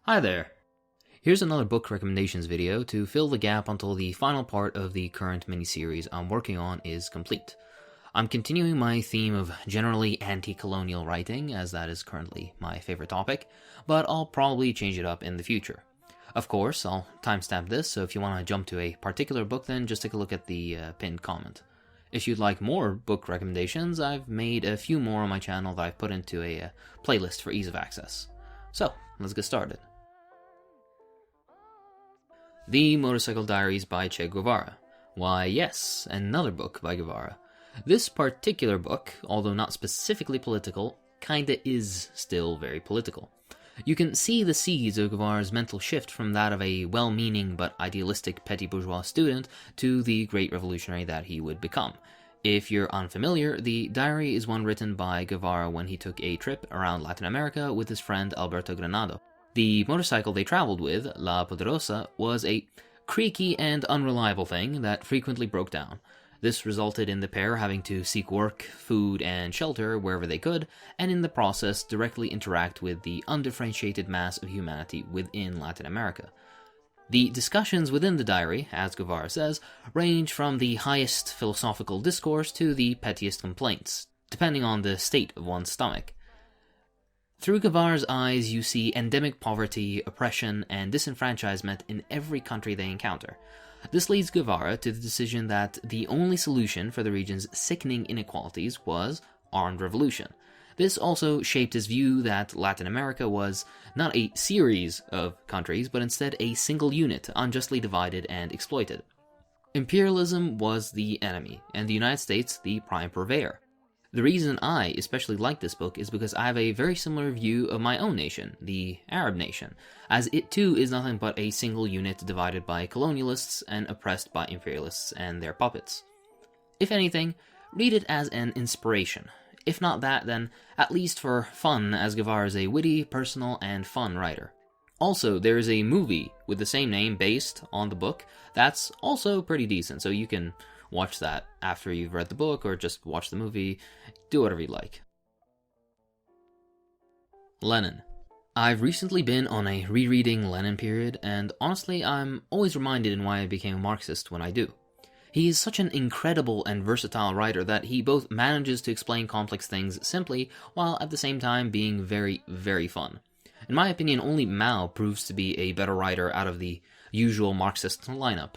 Hi there! Here's another book recommendations video to fill the gap until the final part of the current miniseries I'm working on is complete. I'm continuing my theme of generally anti-colonial writing, as that is currently my favorite topic, but I'll probably change it up in the future. Of course, I'll timestamp this, so if you want to jump to a particular book, then just take a look at the pinned comment. If you'd like more book recommendations, I've made a few more on my channel that I've put into a playlist for ease of access. So, let's get started. The Motorcycle Diaries by Che Guevara. Why yes, another book by Guevara. This particular book, although not specifically political, kinda is still very political. You can see the seeds of Guevara's mental shift from that of a well-meaning but idealistic petty bourgeois student to the great revolutionary that he would become. If you're unfamiliar, the diary is one written by Guevara when he took a trip around Latin America with his friend Alberto Granado. The motorcycle they traveled with, La Poderosa, was a creaky and unreliable thing that frequently broke down. This resulted in the pair having to seek work, food, and shelter wherever they could, and in the process directly interact with the undifferentiated mass of humanity within Latin America. The discussions within the diary, as Guevara says, range from the highest philosophical discourse to the pettiest complaints, depending on the state of one's stomach. Through Guevara's eyes, you see endemic poverty, oppression, and disenfranchisement in every country they encounter. This leads Guevara to the decision that the only solution for the region's sickening inequalities was armed revolution. This also shaped his view that Latin America was not a series of countries, but instead a single unit, unjustly divided and exploited. Imperialism was the enemy, and the United States the prime purveyor. The reason I especially like this book is because I have a very similar view of my own nation, the Arab nation, as it too is nothing but a single unit divided by colonialists and oppressed by imperialists and their puppets. If anything, read it as an inspiration. If not that, then at least for fun, as Guevara is a witty, personal, and fun writer. Also, there is a movie with the same name based on the book that's also pretty decent, so you can watch that after you've read the book, or just watch the movie, do whatever you like. Lenin. I've recently been on a rereading Lenin period, and honestly I'm always reminded in why I became a Marxist when I do. He is such an incredible and versatile writer that he both manages to explain complex things simply, while at the same time being very, very fun. In my opinion, only Mao proves to be a better writer out of the usual Marxist lineup.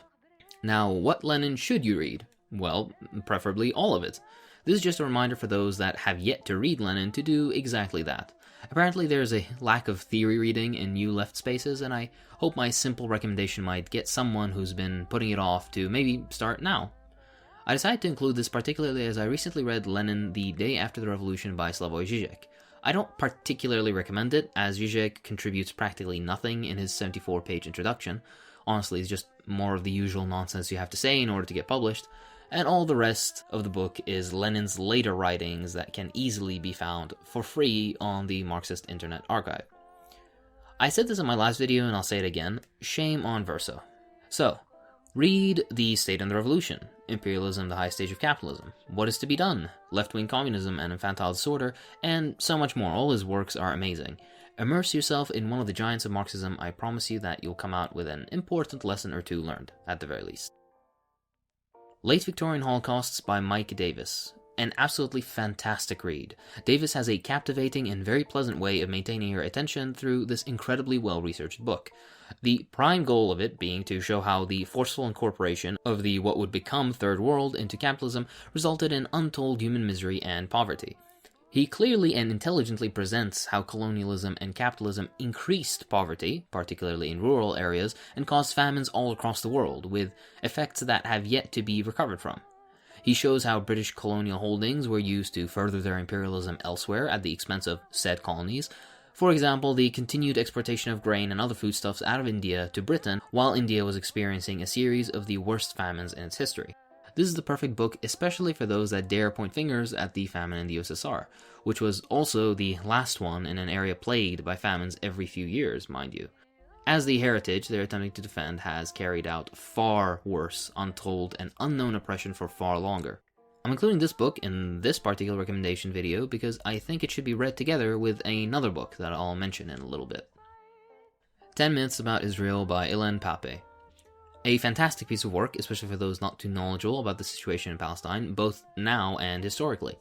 Now, what Lenin should you read? Well, preferably all of it. This is just a reminder for those that have yet to read Lenin to do exactly that. Apparently there's a lack of theory reading in new left spaces, and I hope my simple recommendation might get someone who's been putting it off to maybe start now. I decided to include this particularly as I recently read Lenin the Day After the Revolution by Slavoj Žižek. I don't particularly recommend it, as Žižek contributes practically nothing in his 74-page introduction. Honestly, it's just more of the usual nonsense you have to say in order to get published, and all the rest of the book is Lenin's later writings that can easily be found for free on the Marxist Internet Archive. I said this in my last video and I'll say it again, shame on Verso. So, read The State and the Revolution, Imperialism, the High Stage of Capitalism, What is to be Done, Left-Wing Communism and Infantile Disorder, and so much more. All his works are amazing. Immerse yourself in one of the giants of Marxism. I promise you that you'll come out with an important lesson or two learned, at the very least. Late Victorian Holocausts by Mike Davis. An absolutely fantastic read. Davis has a captivating and very pleasant way of maintaining your attention through this incredibly well-researched book. The prime goal of it being to show how the forceful incorporation of the what would become Third World into capitalism resulted in untold human misery and poverty. He clearly and intelligently presents how colonialism and capitalism increased poverty, particularly in rural areas, and caused famines all across the world, with effects that have yet to be recovered from. He shows how British colonial holdings were used to further their imperialism elsewhere at the expense of said colonies. For example, the continued exportation of grain and other foodstuffs out of India to Britain, while India was experiencing a series of the worst famines in its history. This is the perfect book, especially for those that dare point fingers at the famine in the USSR, which was also the last one in an area plagued by famines every few years, mind you. As the heritage they're attempting to defend has carried out far worse, untold, and unknown oppression for far longer. I'm including this book in this particular recommendation video because I think it should be read together with another book that I'll mention in a little bit. 10 Myths About Israel by Ilan Pappé. A fantastic piece of work, especially for those not too knowledgeable about the situation in Palestine, both now and historically.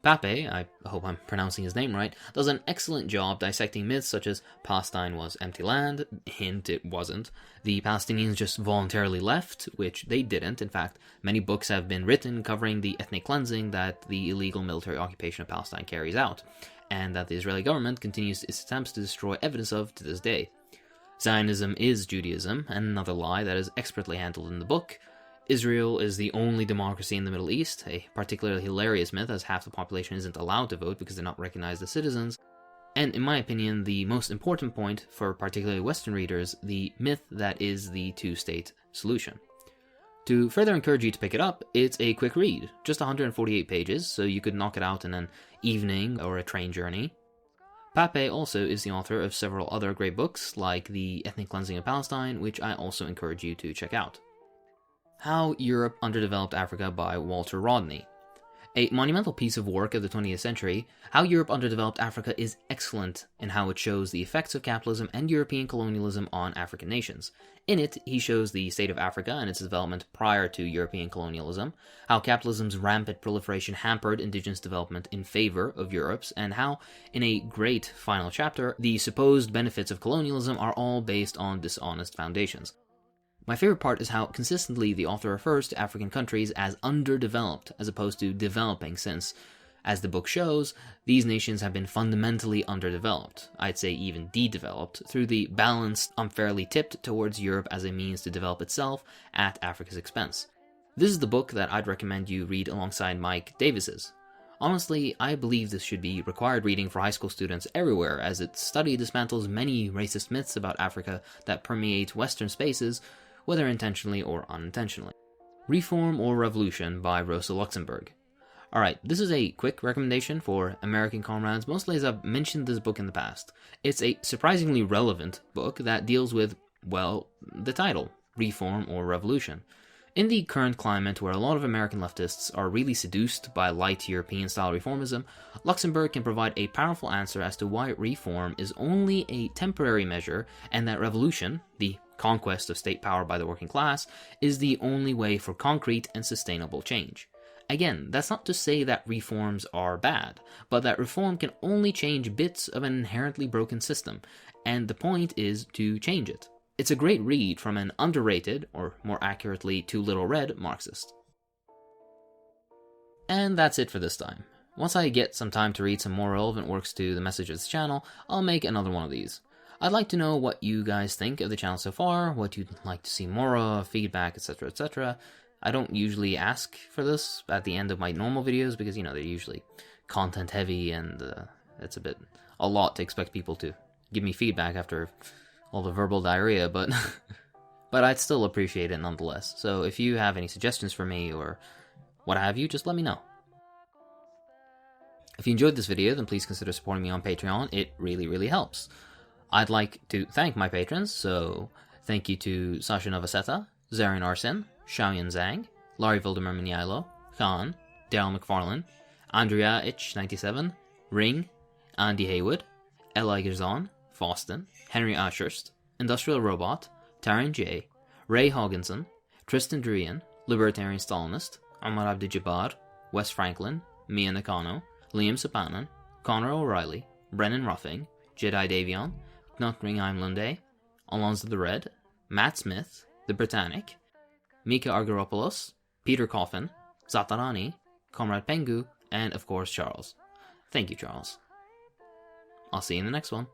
Pappé, I hope I'm pronouncing his name right, does an excellent job dissecting myths such as Palestine was empty land, hint it wasn't, the Palestinians just voluntarily left, which they didn't. In fact, many books have been written covering the ethnic cleansing that the illegal military occupation of Palestine carries out, and that the Israeli government continues its attempts to destroy evidence of to this day. Zionism is Judaism, and another lie that is expertly handled in the book. Israel is the only democracy in the Middle East, a particularly hilarious myth as half the population isn't allowed to vote because they're not recognized as citizens. And in my opinion, the most important point for particularly Western readers, the myth that is the two-state solution. To further encourage you to pick it up, it's a quick read, just 148 pages, so you could knock it out in an evening or a train journey. Pappé also is the author of several other great books, like The Ethnic Cleansing of Palestine, which I also encourage you to check out. How Europe Underdeveloped Africa by Walter Rodney. A monumental piece of work of the 20th century, How Europe Underdeveloped Africa is excellent in how it shows the effects of capitalism and European colonialism on African nations. In it, he shows the state of Africa and its development prior to European colonialism, how capitalism's rampant proliferation hampered indigenous development in favor of Europe's, and how, in a great final chapter, the supposed benefits of colonialism are all based on dishonest foundations. My favorite part is how consistently the author refers to African countries as underdeveloped as opposed to developing, since, as the book shows, these nations have been fundamentally underdeveloped, I'd say even de-developed, through the balance unfairly tipped towards Europe as a means to develop itself at Africa's expense. This is the book that I'd recommend you read alongside Mike Davis's. Honestly, I believe this should be required reading for high school students everywhere, as its study dismantles many racist myths about Africa that permeate Western spaces, whether intentionally or unintentionally. Reform or Revolution by Rosa Luxemburg. Alright, this is a quick recommendation for American comrades, mostly as I've mentioned this book in the past. It's a surprisingly relevant book that deals with, well, the title, Reform or Revolution. In the current climate where a lot of American leftists are really seduced by light European-style reformism, Luxemburg can provide a powerful answer as to why reform is only a temporary measure and that revolution, the conquest of state power by the working class, is the only way for concrete and sustainable change. Again, that's not to say that reforms are bad, but that reform can only change bits of an inherently broken system, and the point is to change it. It's a great read from an underrated, or more accurately, too little read, Marxist. And that's it for this time. Once I get some time to read some more relevant works to the message of this channel, I'll make another one of these. I'd like to know what you guys think of the channel so far, what you'd like to see more of, feedback, etc, etc. I don't usually ask for this at the end of my normal videos because, they're usually content heavy and it's a lot to expect people to give me feedback after all the verbal diarrhea, but but I'd still appreciate it nonetheless. So if you have any suggestions for me or what have you, just let me know. If you enjoyed this video, then please consider supporting me on Patreon. It really, really helps. I'd like to thank my patrons, so thank you to Sasha Novaseta, Zarian Arsen, Xiaoyan Zhang, Larry Voldemar Minialo, Khan, Daryl McFarlane, Andrea Itch97, Ring, Andy Haywood, Eli Gerzon, Faustin, Henry Ashurst, Industrial Robot, Taryn J, Ray Hogginson, Tristan Druian, Libertarian Stalinist, Ahmad Abdi-Jabbar, Wes Franklin, Mia Nakano, Liam Sapanan, Connor O'Reilly, Brennan Ruffing, Jedi Davion, Knut Ringheim Lunde, Alonzo the Red, Matt Smith, The Britannic, Mika Argyropoulos, Peter Coffin, Zatarani, Comrade Pengu, and of course Charles. Thank you, Charles. I'll see you in the next one.